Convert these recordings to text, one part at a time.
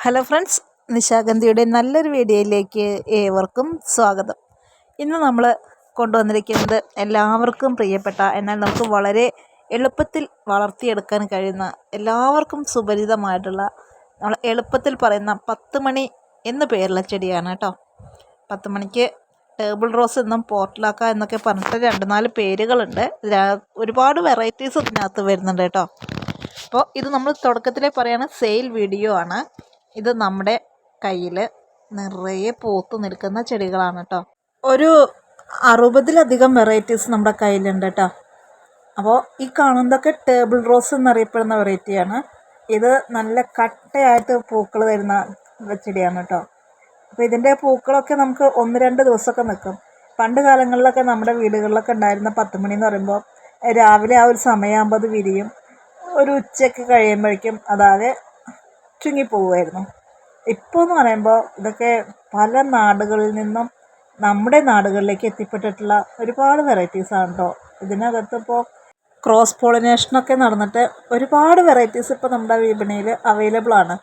Hello friends, നിശാഗന്ധിയുടെ നല്ലൊരു വീഡിയോയിലേക്ക് ഏവർക്കും സ്വാഗതം. ഇന്ന് നമ്മൾ കൊണ്ടുവന്നിരിക്കുന്നത് എല്ലാവർക്കും പ്രിയപ്പെട്ട, എന്നാൽ നമുക്ക് വളരെ എളുപ്പത്തിൽ വളർത്തിയെടുക്കാൻ കഴിയുന്ന, എല്ലാവർക്കും സുപരിചിതമായിട്ടുള്ള, നമ്മൾ എളുപ്പത്തിൽ പറയുന്ന 10 മണി എന്ന് പേരുള്ള ചെടിയാണ് കേട്ടോ. 10 മണിക്ക് ടേബിൾ റോസ് എന്നും പോർട്ടലാക്ക എന്നൊക്കെ പറഞ്ഞിട്ട് 2-4 പേരുകളുണ്ട്. ഒരുപാട് വെറൈറ്റീസ് ഇതിനകത്ത് വരുന്നുണ്ട് കേട്ടോ. അപ്പോൾ ഇത് നമ്മൾ തുടക്കത്തിലേ പറയുന്ന സെയിൽ വീഡിയോ ആണ്. ഇത് നമ്മുടെ കയ്യിൽ നിറയെ പൂത്ത് നിൽക്കുന്ന ചെടികളാണ് കേട്ടോ. ഒരു 60-ലധികം വെറൈറ്റീസ് നമ്മുടെ കയ്യിലുണ്ട് കേട്ടോ. അപ്പോൾ ഈ കാണുന്നതൊക്കെ ടേബിൾ റോസ് എന്നറിയപ്പെടുന്ന വെറൈറ്റിയാണ്. ഇത് നല്ല കട്ടയായിട്ട് പൂക്കൾ തരുന്ന ചെടിയാണ് കേട്ടോ. അപ്പോൾ ഇതിൻ്റെ പൂക്കളൊക്കെ നമുക്ക് 1-2 ദിവസമൊക്കെ നിൽക്കും. പണ്ട് കാലങ്ങളിലൊക്കെ നമ്മുടെ വീടുകളിലൊക്കെ ഉണ്ടായിരുന്ന 10 മണി എന്ന് പറയുമ്പോൾ രാവിലെ ആ ഒരു സമയമാകുമ്പോൾ അത് വിരിയും. ഒരു ഉച്ചയ്ക്ക് കഴിയുമ്പോഴേക്കും അതാകെ ചുങ്ങിപ്പോവുമായിരുന്നു. ഇപ്പോൾ എന്ന് പറയുമ്പോൾ ഇതൊക്കെ പല നാടുകളിൽ നിന്നും നമ്മുടെ നാടുകളിലേക്ക് എത്തിപ്പെട്ടിട്ടുള്ള ഒരുപാട് വെറൈറ്റീസാണ് കേട്ടോ. ഇതിനകത്ത് ഇപ്പോൾ ക്രോസ് പോളിനേഷനൊക്കെ നടന്നിട്ട് ഒരുപാട് വെറൈറ്റീസ് ഇപ്പോൾ നമ്മുടെ വിപണിയിൽ അവൈലബിൾ ആണ്.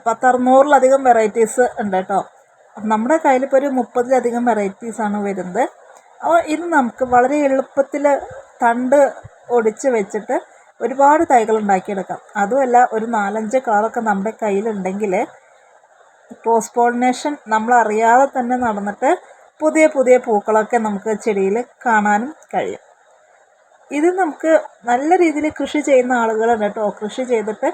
600-ലധികം വെറൈറ്റീസ് ഉണ്ട് കേട്ടോ. നമ്മുടെ കയ്യിലിപ്പോൾ ഒരു 30-ലധികം വെറൈറ്റീസാണ് വരുന്നത്. അപ്പോൾ ഇത് നമുക്ക് വളരെ എളുപ്പത്തിൽ തണ്ട് ഒടിച്ച് വെച്ചിട്ട് ഒരുപാട് തൈകൾ ഉണ്ടാക്കിയെടുക്കാം. അതുമല്ല, ഒരു 4-5 കളറൊക്കെ നമ്മുടെ കയ്യിലുണ്ടെങ്കിൽ ക്രോസ് പോളിനേഷൻ നമ്മളറിയാതെ തന്നെ നടന്നിട്ട് പുതിയ പുതിയ പൂക്കളൊക്കെ നമുക്ക് ചെടിയിൽ കാണാനും കഴിയും. ഇത് നമുക്ക് നല്ല രീതിയിൽ കൃഷി ചെയ്യുന്ന ആളുകളുണ്ട് കേട്ടോ. കൃഷി ചെയ്തിട്ട്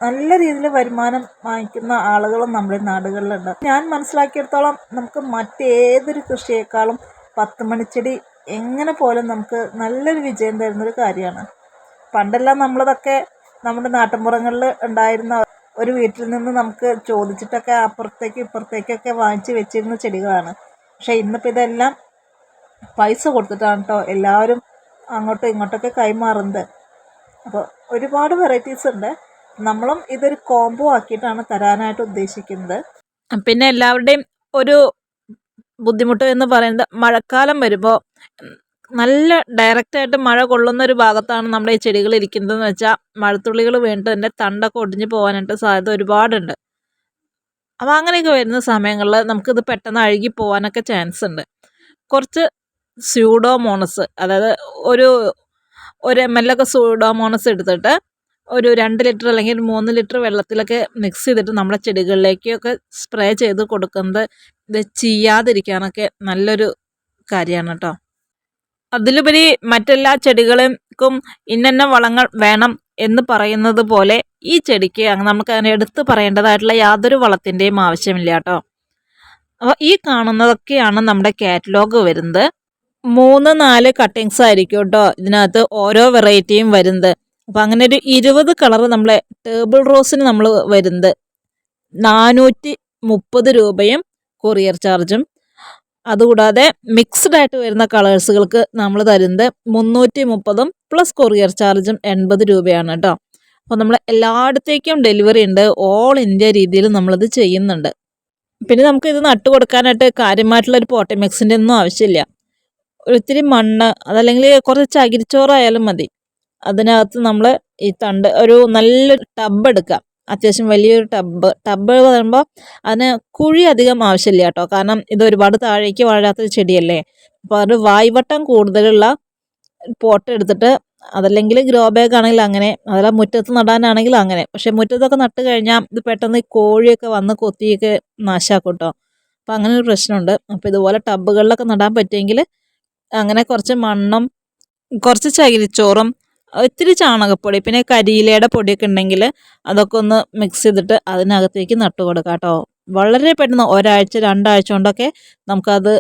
നല്ല രീതിയിൽ വരുമാനം വാങ്ങിക്കുന്ന ആളുകളും നമ്മുടെ നാടുകളിലുണ്ട്. ഞാൻ മനസ്സിലാക്കിയെടുത്തോളം നമുക്ക് മറ്റേതൊരു കൃഷിയേക്കാളും 10 മണിച്ചെടി എങ്ങനെ പോലും നമുക്ക് നല്ലൊരു വിജയം തരുന്നൊരു കാര്യമാണ്. പണ്ടെല്ലാം നമ്മളതൊക്കെ നമ്മുടെ നാട്ടിൻപുറങ്ങളിൽ ഉണ്ടായിരുന്ന ഒരു വീട്ടിൽ നിന്ന് നമുക്ക് ചോദിച്ചിട്ടൊക്കെ അപ്പുറത്തേക്കും ഇപ്പുറത്തേക്കൊക്കെ വാങ്ങിച്ച് വെച്ചിരുന്ന ചെടികളാണ്. പക്ഷേ ഇന്നിപ്പോൾ ഇതെല്ലാം പൈസ കൊടുത്തിട്ടാണ് കേട്ടോ എല്ലാവരും അങ്ങോട്ടും ഇങ്ങോട്ടൊക്കെ കൈമാറുന്നത്. അപ്പോൾ ഒരുപാട് വെറൈറ്റീസ് ഉണ്ട്. നമ്മളും ഇതൊരു കോംബോ ആക്കിയിട്ടാണ് തരാനായിട്ട് ഉദ്ദേശിക്കുന്നത്. പിന്നെ എല്ലാവരുടെയും ഒരു ബുദ്ധിമുട്ട് എന്ന് പറയുന്നത്, മഴക്കാലം വരുമ്പോൾ നല്ല ഡയറക്റ്റായിട്ട് മഴ കൊള്ളുന്ന ഒരു ഭാഗത്താണ് നമ്മുടെ ഈ ചെടികൾ ഇരിക്കുന്നതെന്ന് വെച്ചാൽ മഴത്തുള്ളികൾ വീണിട്ട് തന്നെ തണ്ടൊക്കെ ഒടിഞ്ഞു പോകാനായിട്ട് സാധ്യത ഒരുപാടുണ്ട്. അപ്പോൾ അങ്ങനെയൊക്കെ വരുന്ന സമയങ്ങളിൽ നമുക്കിത് പെട്ടെന്ന് അഴുകി പോകാനൊക്കെ ചാൻസ് ഉണ്ട്. കുറച്ച് സ്യൂഡോമോണസ്, അതായത് ഒരു ml ഒക്കെ സ്യൂഡോമോണസ് എടുത്തിട്ട് ഒരു 2 ലിറ്റർ അല്ലെങ്കിൽ 3 ലിറ്റർ വെള്ളത്തിലൊക്കെ മിക്സ് ചെയ്തിട്ട് നമ്മുടെ ചെടികളിലേക്കൊക്കെ സ്പ്രേ ചെയ്ത് കൊടുക്കുന്നത് ഇത് ചെയ്യാതിരിക്കാനൊക്കെ നല്ലൊരു കാര്യമാണ് കേട്ടോ. അതിലുപരി മറ്റെല്ലാ ചെടികൾക്കും ഇന്ന വളങ്ങൾ വേണം എന്ന് പറയുന്നത് പോലെ ഈ ചെടിക്ക് നമുക്ക് അങ്ങനെ എടുത്ത് പറയേണ്ടതായിട്ടുള്ള യാതൊരു വളത്തിൻ്റെയും ആവശ്യമില്ല കേട്ടോ. അപ്പോൾ ഈ കാണുന്നതൊക്കെയാണ് നമ്മുടെ കാറ്റലോഗ് വരുന്നത്. 3-4 കട്ടിങ്സ് ആയിരിക്കും കേട്ടോ ഇതിനകത്ത് ഓരോ വെറൈറ്റിയും വരുന്നത്. അപ്പോൾ അങ്ങനെ ഒരു 20 കളർ നമ്മളെ ടേബിൾ റോസിന് നമ്മൾ വരുന്നത് 430 രൂപയും കൊറിയർ ചാർജും. അതുകൂടാതെ മിക്സ്ഡ് ആയിട്ട് വരുന്ന കളേഴ്സുകൾക്ക് നമ്മൾ തരുന്നത് 330 പ്ലസ് കൊറിയർ ചാർജും 80 രൂപയാണ് കേട്ടോ. അപ്പോൾ നമ്മൾ എല്ലായിടത്തേക്കും ഡെലിവറി ഉണ്ട്. ഓൾ ഇന്ത്യ രീതിയിൽ നമ്മളത് ചെയ്യുന്നുണ്ട്. പിന്നെ നമുക്ക് ഇത് നട്ടു കൊടുക്കാനായിട്ട് കാര്യമായിട്ടുള്ളൊരു പോട്ടി മിക്സിൻ്റെ ഒന്നും ആവശ്യമില്ല. ഒത്തിരി മണ്ണ്, അതല്ലെങ്കിൽ കുറച്ച് ചകിരിച്ചോറായാലും മതി. അതിനകത്ത് നമ്മൾ ഈ തണ്ട് ഒരു നല്ലൊരു ടബ് എടുക്കാം. അത്യാവശ്യം വലിയൊരു ടബ് പറയുമ്പോൾ അതിന് കുഴി അധികം ആവശ്യമില്ല കേട്ടോ. കാരണം ഇത് ഒരുപാട് താഴേക്ക് വളരാത്തൊരു ചെടിയല്ലേ. അപ്പോൾ അത് വായ്വട്ടം കൂടുതലുള്ള പോട്ട് എടുത്തിട്ട്, അതല്ലെങ്കിൽ ഗ്രോ ബാഗ് ആണെങ്കിൽ അങ്ങനെ, അതല്ല മുറ്റത്ത് നടാനാണെങ്കിൽ അങ്ങനെ. പക്ഷേ മുറ്റത്തൊക്കെ നട്ട് കഴിഞ്ഞാൽ ഇത് പെട്ടെന്ന് കോഴിയൊക്കെ വന്ന് കൊത്തിയൊക്കെ നാശാക്കും കേട്ടോ. അപ്പോൾ അങ്ങനെ ഒരു പ്രശ്നമുണ്ട്. അപ്പോൾ ഇതുപോലെ ടബുകളിലൊക്കെ നടാൻ പറ്റുമെങ്കിൽ അങ്ങനെ കുറച്ച് മണ്ണും കുറച്ച് ചകിരിച്ചോറും ഇത്തിരി ചാണകപ്പൊടി പിന്നെ കരിയിലയുടെ പൊടിയൊക്കെ ഉണ്ടെങ്കിൽ അതൊക്കെ ഒന്ന് മിക്സ് ചെയ്തിട്ട് അതിനകത്തേക്ക് നട്ടു കൊടുക്കാം കേട്ടോ. വളരെ പെട്ടെന്ന് 1-2 ആഴ്ച കൊണ്ടൊക്കെ നമുക്കത്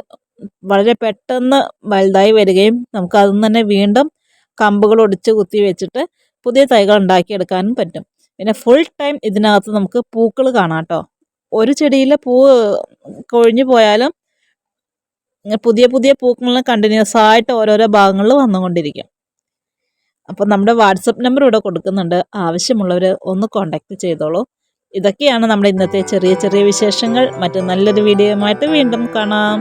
വളരെ പെട്ടെന്ന് വലുതായി വരികയും നമുക്ക് അതിൽ നിന്ന് തന്നെ വീണ്ടും കമ്പുകൾ ഒടിച്ച് കുത്തി വെച്ചിട്ട് പുതിയ തൈകൾ ഉണ്ടാക്കിയെടുക്കാനും പറ്റും. പിന്നെ ഫുൾ ടൈം ഇതിനകത്ത് നമുക്ക് പൂക്കൾ കാണാം കേട്ടോ. ഒരു ചെടിയിൽ പൂ കൊഴിഞ്ഞു പോയാലും പുതിയ പുതിയ പൂക്കൾ കണ്ടിന്യൂസ് ആയിട്ട് ഓരോരോ ഭാഗങ്ങളിൽ വന്നുകൊണ്ടിരിക്കും. അപ്പോൾ നമ്മുടെ വാട്സപ്പ് നമ്പർ ഇവിടെ കൊടുക്കുന്നുണ്ട്. ആവശ്യമുള്ളവർ ഒന്ന് കോൺടാക്റ്റ് ചെയ്തോളൂ. ഇതൊക്കെയാണ് നമ്മുടെ ഇന്നത്തെ ചെറിയ ചെറിയ വിശേഷങ്ങൾ. മറ്റു നല്ലൊരു വീഡിയോയുമായിട്ട് വീണ്ടും കാണാം.